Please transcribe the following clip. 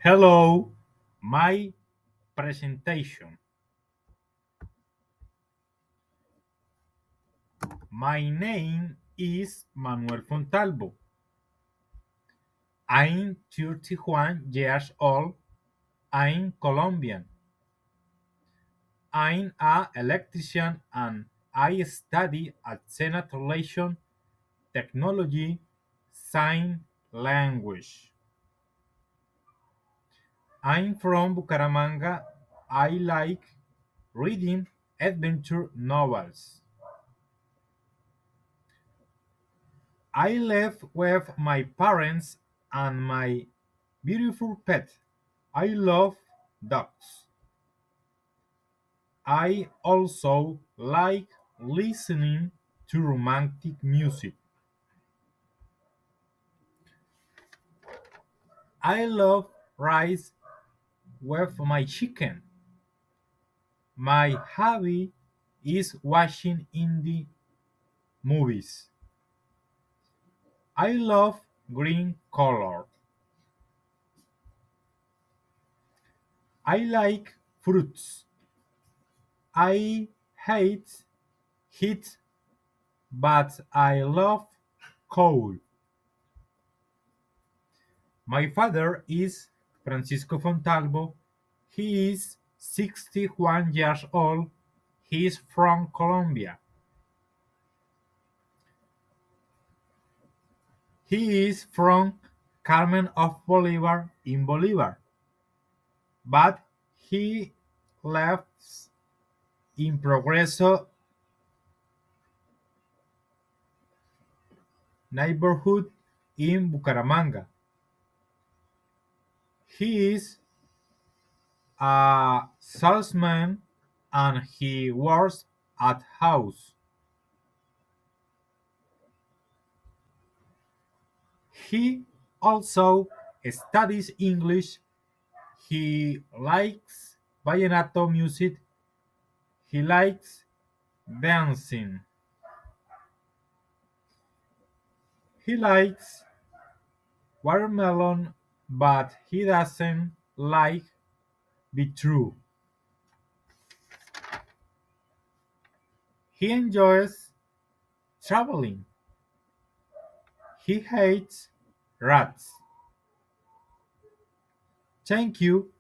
Hello, my presentation. My name is Manuel Fontalvo. I'm 31 years old. I'm Colombian. I'm an electrician and I study at Senate Relation Technology Sign Language. I'm from Bucaramanga. I like reading adventure novels. I live with my parents and my beautiful pet. I love dogs. I also like listening to romantic music. I love rice with my chicken. My hobby is watching indie movies. I love green color. I like fruits. I hate heat, but I love cold. My father is Francisco Fontalvo. He is 61 years old. He is from Colombia. He is from Carmen of Bolivar in Bolivar, but he lives in Progreso neighborhood in Bucaramanga. He is a salesman and he works at house. He also studies English. He likes vallenato music. He likes dancing. He likes watermelon, but he doesn't like beetroot. He enjoys traveling. He hates rats. Thank you.